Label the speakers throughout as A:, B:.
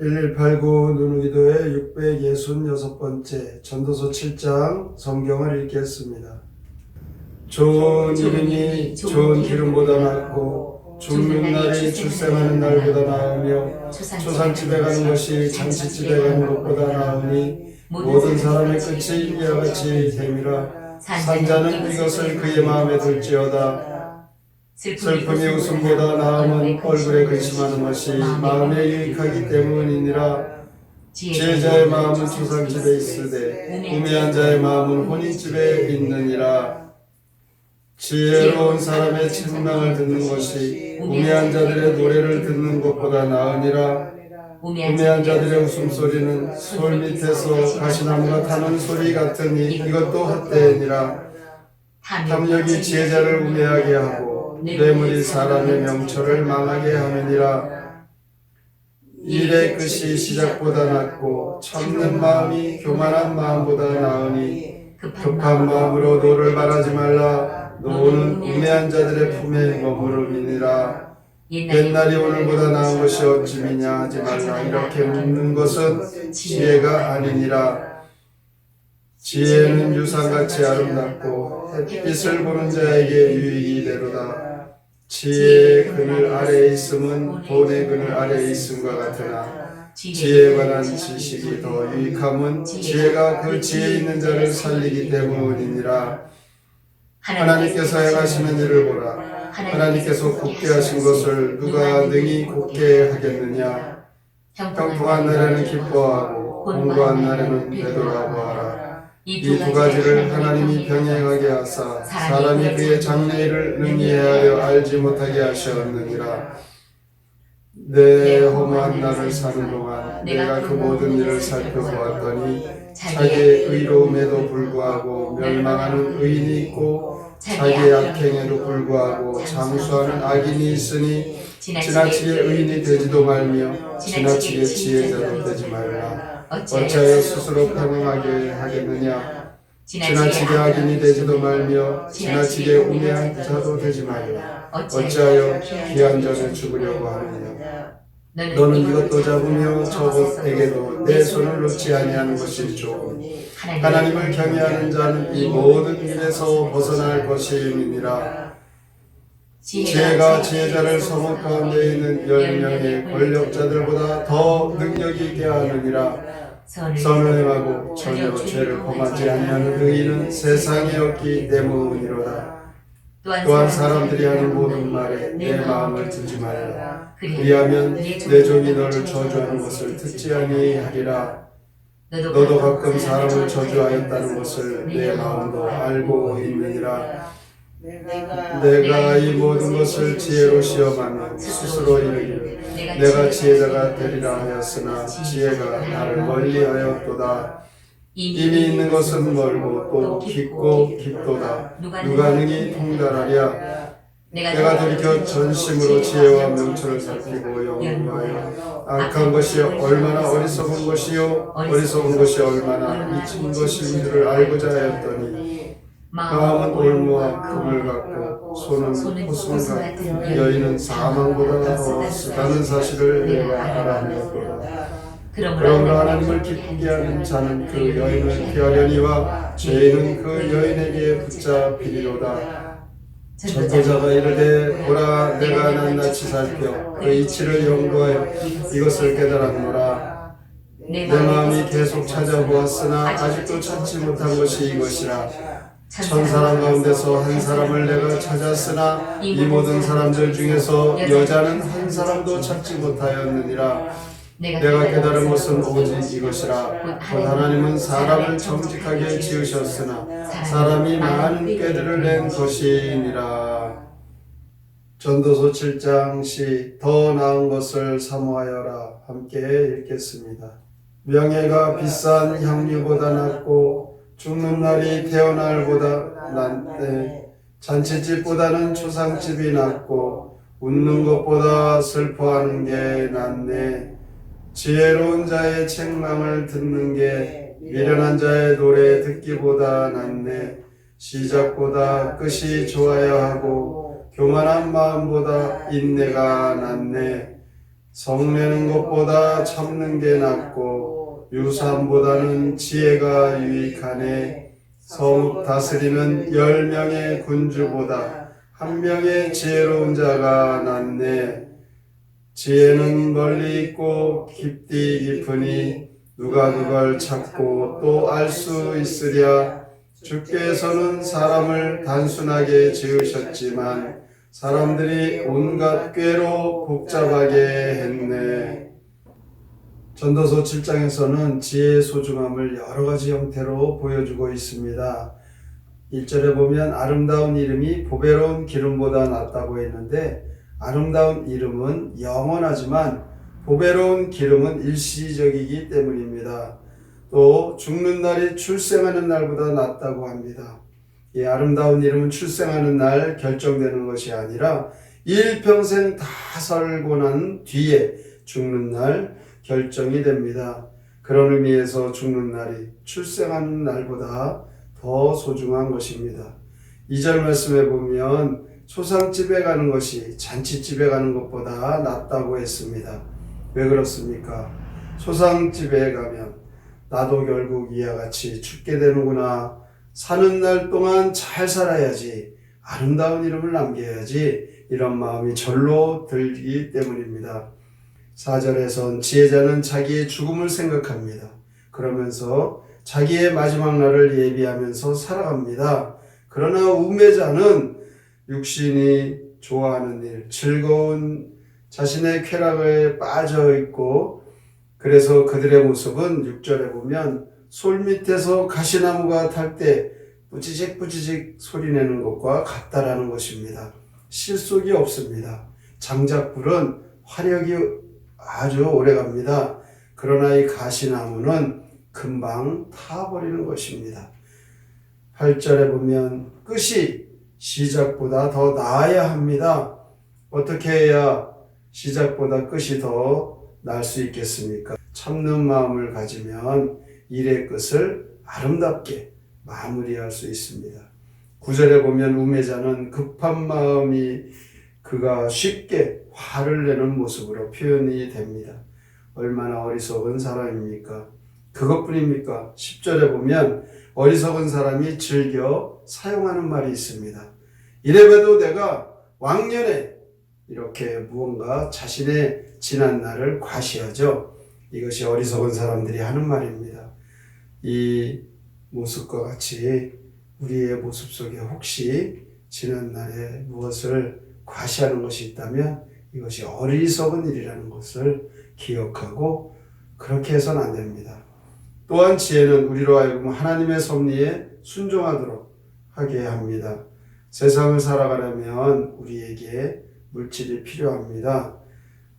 A: 1189 누누기도의 666번째 전도서 7장 성경을 읽겠습니다. 좋은 이름이 좋은 기름보다 낫고 죽는 날이 출생하는 날보다 나으며 초상집에 가는 것이 잔치집에 가는 것보다 나으니 모든 사람의 끝이 이와 같이 됨이라. 산자는 이것을 그의 마음에 들지어다. 슬픔이 웃음보다 나음은 얼굴에 근심하는 것이 마음에 유익하기 때문이니라. 지혜자의 마음은 초상집에 있으되 우매한 자의 마음은 혼인집에 있느니라. 지혜로운 사람의 책망을 듣는 것이 우매한 자들의 노래를 듣는 것보다 나으니라. 우매한 자들의 웃음소리는 솔 밑에서 가시나무가 타는 소리 같으니 이것도 헛되니라. 탐욕이 지혜자를 우매하게 하고 뇌물이 사람의 명철을 망하게 하느니라. 일의 끝이 시작보다 낫고 참는 마음이 교만한 마음보다 나으니 급한 마음으로 노를 바라지 말라. 노는 우매한 자들의 품에 머무름이니라. 옛날이 오늘보다 나은 것이 어찌미냐 하지 말라. 이렇게 묻는 것은 지혜가 아니니라. 지혜는 유산같이 아름답고 햇빛을 보는 자에게 유익이 되로다. 지혜의 그늘 아래에 있음은 돈의 그늘 아래에 있음과 같으나 지혜에 관한 지식이 더 유익함은 지혜가 그 지혜 있는 자를 살리기 때문이니라. 하나님께서 행하시는 일을 보라. 하나님께서 곱게 하신 것을 누가 능히 곱게 하겠느냐. 평통한 날에는 기뻐하고 공고한 날에는 되돌아보아라. 이 두 가지를 하나님이 병행하게 하사 사람이 그의 장래일을 능히 헤아려 알지 못하게 하셨느니라. 내 허무한 날을 사는 동안 내가 그 모든 일을 살펴보았더니 자기의 의로움에도 불구하고 멸망하는 의인이 있고 자기의 악행에도 불구하고 장수하는 악인이 있으니 지나치게 의인이 되지도 말며 지나치게 지혜자도 되지 말라. 어찌하여 스스로 평행하게 하겠느냐. 지나치게 악인이 되지도 말며 지나치게 우매한 자도 되지 말라. 어찌하여 귀한 전에 죽으려고 하느냐. 너는 이것도 잡으며 저것에게도 내 손을 놓지 아니하는 것이 좋으니 하나님을 경외하는 자는 이 모든 일에서 벗어날 것임이니라. 지혜가 지혜자를 성읍 가운데 있는 10명의 권력자들보다 더 능력이 있게 하느니라. 선을 행하고 전혀 죄를 범하지 아니하는 의인은 세상에 없기 때문이로다. 또한 사람들이 하는 모든 말에 내 마음을 두지 말라. 그리하면 내 종이 너를 저주하는 것을 듣지 아니하리라. 너도 가끔 사람을 저주하였다는 것을 내 마음도 알고 있느니라. 내가 이 모든 것을 지혜로 시험하며 스스로 이르기를 내가 지혜자가 되리라 하였으나 지혜가 나를 멀리하였도다. 이미 있는 것은 멀고 또 깊고 깊도다. 누가 능히 통달하랴. 내가 돌이켜 전심으로 지혜와 명철을 살피고 연구하여 악한 것이 얼마나 어리석은 것이요 어리석은 것이 얼마나 미친 것인지를 알고자 하였더니 마음은 올무와 금을 갖고 손은 호순 같고 여인은 사망보다 더 쓰다는 사실을 내가 알아내었도다. 그러므로 하나님을 기쁘게 하는 자는 그 여인을 피하려니와 죄인은 그 여인에게 붙잡히리로다. 전도자가 이르되 보라 내가 낱낱이 살펴 그 이치를 연구하여 이것을 깨달았노라. 내 마음이 계속 찾아보았으나 아직도 찾지 못한 것이 이것이라. 천사람 가운데서 한 사람을 내가 찾았으나 이 모든 사람들 중에서 여자는 한 사람도 찾지 못하였느니라. 내가 깨달은 것은 오직 이것이라. 곧 하나님은 사람을 정직하게 지으셨으나 사람이 많은 꾀들을 낸 것이니라. 전도서 7장 시 더 나은 것을 사모하여라. 함께 읽겠습니다. 명예가 비싼 향유보다 낫고 죽는 날이 태어날보다 낫네. 잔치집보다는 초상집이 낫고 웃는 것보다 슬퍼하는 게 낫네. 지혜로운 자의 책망을 듣는 게 미련한 자의 노래 듣기보다 낫네. 시작보다 끝이 좋아야 하고 교만한 마음보다 인내가 낫네. 성내는 것보다 참는 게 낫고 유산보다는 지혜가 유익하네. 성읍 다스리는 10명의 군주보다 1명의 지혜로운 자가 낫네. 지혜는 멀리 있고 깊디 깊으니 누가 그걸 찾고 또 알 수 있으랴. 주께서는 사람을 단순하게 지으셨지만 사람들이 온갖 꾀로 복잡하게 했네. 전도서 7장에서는 지혜의 소중함을 여러 가지 형태로 보여주고 있습니다. 1절에 보면 아름다운 이름이 보배로운 기름보다 낫다고 했는데, 아름다운 이름은 영원하지만 보배로운 기름은 일시적이기 때문입니다. 또 죽는 날이 출생하는 날보다 낫다고 합니다. 이 아름다운 이름은 출생하는 날 결정되는 것이 아니라 일평생 다 살고 난 뒤에 죽는 날 결정이 됩니다. 그런 의미에서 죽는 날이 출생하는 날보다 더 소중한 것입니다. 2절 말씀에 보면 소상집에 가는 것이 잔치집에 가는 것보다 낫다고 했습니다. 왜 그렇습니까? 소상집에 가면 나도 결국 이와 같이 죽게 되는구나. 사는 날 동안 잘 살아야지. 아름다운 이름을 남겨야지. 이런 마음이 절로 들기 때문입니다. 4절에선 지혜자는 자기의 죽음을 생각합니다. 그러면서 자기의 마지막 날을 예비하면서 살아갑니다. 그러나 우매자는 육신이 좋아하는 일, 즐거운 자신의 쾌락에 빠져 있고, 그래서 그들의 모습은 6절에 보면 솔 밑에서 가시나무가 탈 때 뿌지직 뿌지직 소리내는 것과 같다라는 것입니다. 실속이 없습니다. 장작불은 화력이 아주 오래 갑니다. 그러나 이 가시나무는 금방 타버리는 것입니다. 8절에 보면 끝이 시작보다 더 나아야 합니다. 어떻게 해야 시작보다 끝이 더 날 수 있겠습니까? 참는 마음을 가지면 일의 끝을 아름답게 마무리할 수 있습니다. 9절에 보면 우매자는 급한 마음이 그가 쉽게 화를 내는 모습으로 표현이 됩니다. 얼마나 어리석은 사람입니까? 그것뿐입니까? 10절에 보면 어리석은 사람이 즐겨 사용하는 말이 있습니다. 이래봬도 내가 왕년에 이렇게 무언가 자신의 지난 날을 과시하죠. 이것이 어리석은 사람들이 하는 말입니다. 이 모습과 같이 우리의 모습 속에 혹시 지난 날에 무엇을 과시하는 것이 있다면 이것이 어리석은 일이라는 것을 기억하고 그렇게 해서는 안 됩니다. 또한 지혜는 우리로 하여금 하나님의 섭리에 순종하도록 하게 합니다. 세상을 살아가려면 우리에게 물질이 필요합니다.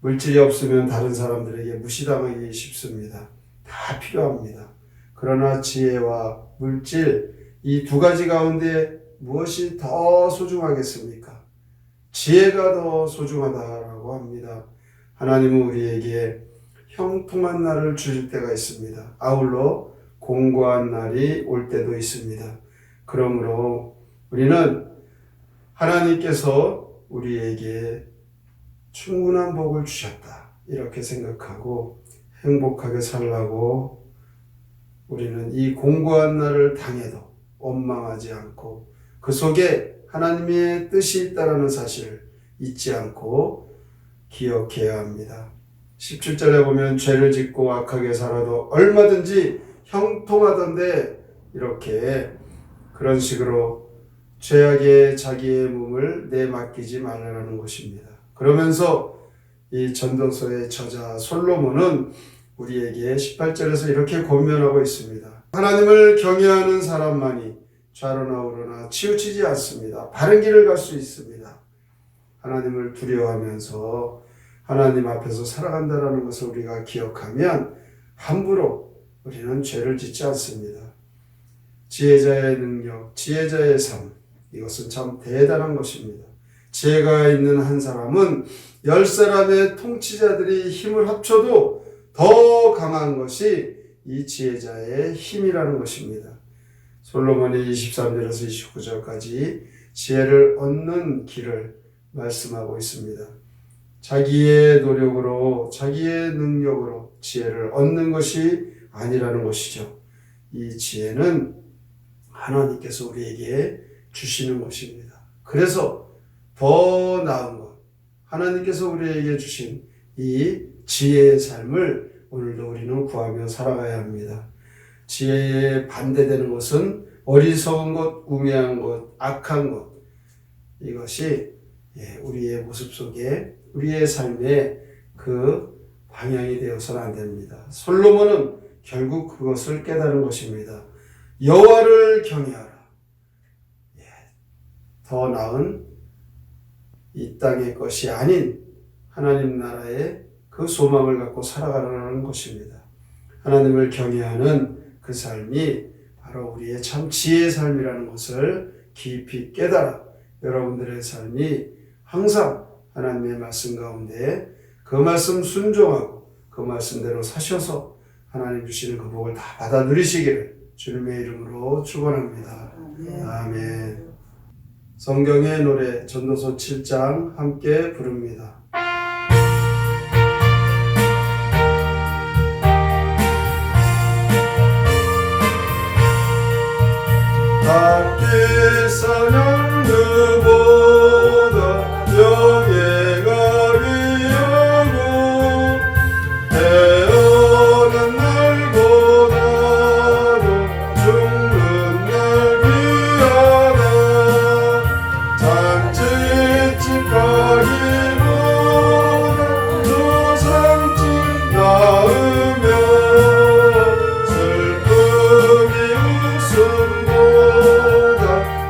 A: 물질이 없으면 다른 사람들에게 무시당하기 쉽습니다. 다 필요합니다. 그러나 지혜와 물질, 이 두 가지 가운데 무엇이 더 소중하겠습니까? 지혜가 더 소중하다라고 합니다. 하나님은 우리에게 형통한 날을 주실 때가 있습니다. 아울러 공고한 날이 올 때도 있습니다. 그러므로 우리는 하나님께서 우리에게 충분한 복을 주셨다, 이렇게 생각하고 행복하게 살라고 우리는 이 공고한 날을 당해도 원망하지 않고 그 속에 하나님의 뜻이 있다는 사실을 잊지 않고 기억해야 합니다. 17절에 보면 죄를 짓고 악하게 살아도 얼마든지 형통하던데, 이렇게 그런 식으로 죄악에 자기의 몸을 내맡기지 말라는 것입니다. 그러면서 이 전도서의 저자 솔로몬은 우리에게 18절에서 이렇게 권면하고 있습니다. 하나님을 경외하는 사람만이 좌로나 우로나 치우치지 않습니다. 바른 길을 갈 수 있습니다. 하나님을 두려워하면서 하나님 앞에서 살아간다는 것을 우리가 기억하면 함부로 우리는 죄를 짓지 않습니다. 지혜자의 능력, 지혜자의 삶, 이것은 참 대단한 것입니다. 지혜가 있는 한 사람은 10사람의 통치자들이 힘을 합쳐도 더 강한 것이 이 지혜자의 힘이라는 것입니다. 솔로몬이 23절에서 29절까지 지혜를 얻는 길을 말씀하고 있습니다. 자기의 노력으로, 자기의 능력으로 지혜를 얻는 것이 아니라는 것이죠. 이 지혜는 하나님께서 우리에게 주시는 것입니다. 그래서 더 나은 것, 하나님께서 우리에게 주신 이 지혜의 삶을 오늘도 우리는 구하며 살아가야 합니다. 지혜에 반대되는 것은 어리석은 것, 우매한 것, 악한 것, 이것이 우리의 모습 속에, 우리의 삶의 그 방향이 되어서는 안 됩니다. 솔로몬은 결국 그것을 깨달은 것입니다. 여호와를 경외하라. 더 나은 이 땅의 것이 아닌 하나님 나라의 그 소망을 갖고 살아가라는 것입니다. 하나님을 경외하는 그 삶이 바로 우리의 참 지혜의 삶이라는 것을 깊이 깨달아 여러분들의 삶이 항상 하나님의 말씀 가운데 그 말씀 순종하고 그 말씀대로 사셔서 하나님 주시는 그 복을 다 받아 누리시기를 주님의 이름으로 축원합니다. 아멘. 성경의 노래 전도서 7장 함께 부릅니다. 닭띠 사냥 그보다 영예가 귀하고 태어난 날보다도 죽는 날 귀하다. 잔치집 가기보다 조상집 나으며 슬픔이 웃음보다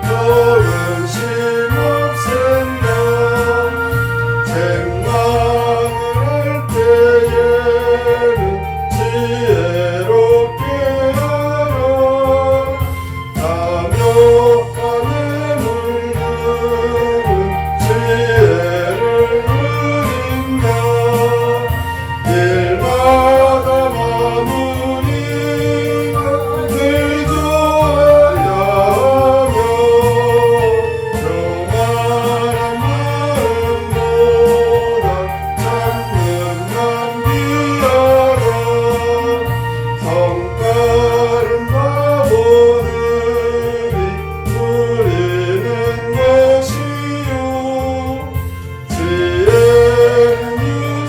A: 더은 심없앤다. 생망을 할 때에는 지혜롭게 하라. 탐욕함의 물들은 지혜를 누린다. 일마다 마무리가 늘 좋아야 하며 교만한 마음보다 참는 남 귀하다. 성깔은 바보들이 부리는 것이요 지혜는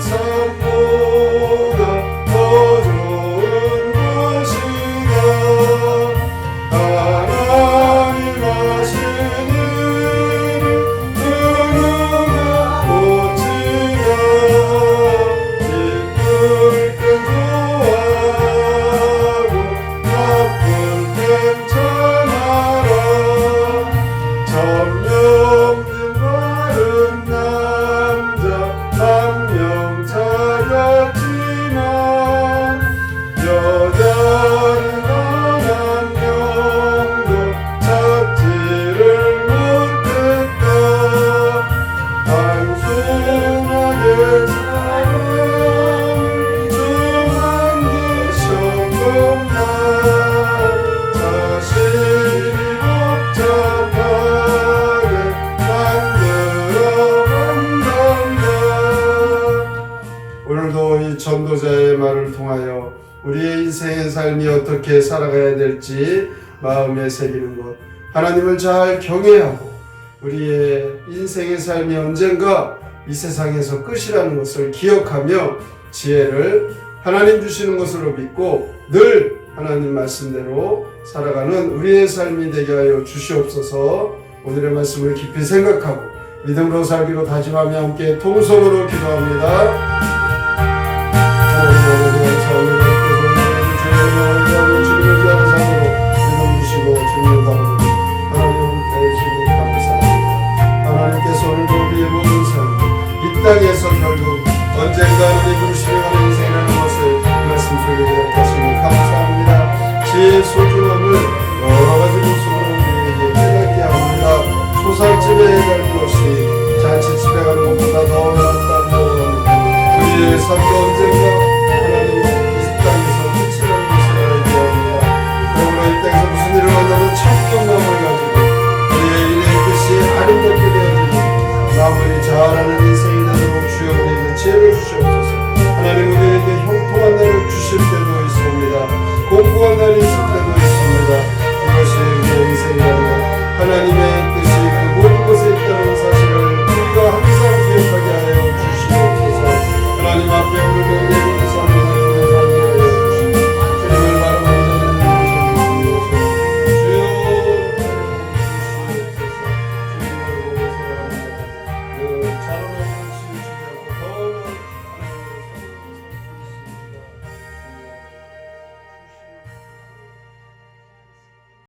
A: 유산보다 더 좋은 것이다. 하나님 하신 일을 그 누가 못지냐. 기쁠 땐 좋아하고 나쁠 땐 참아라. 점령진 바른 남자 한 명 찾았지만 여자는 단 한 명도 찾지를 못했다. 단순하게 사랑을 주만드셨건만 자신이 복잡하게 만들어 간단다. 오늘도 이 전도자의 말을 통하여 우리의 인생의 삶이 어떻게 살아가야 될지 마음에 새기는 것, 하나님을 잘 경외하고 우리의 인생의 삶이 언젠가 이 세상에서 끝이라는 것을 기억하며 지혜를 하나님 주시는 것으로 믿고 늘 하나님 말씀대로 살아가는 우리의 삶이 되게 하여 주시옵소서. 오늘의 말씀을 깊이 생각하고 믿음으로 살기로 다짐하며 함께 통성으로 기도합니다.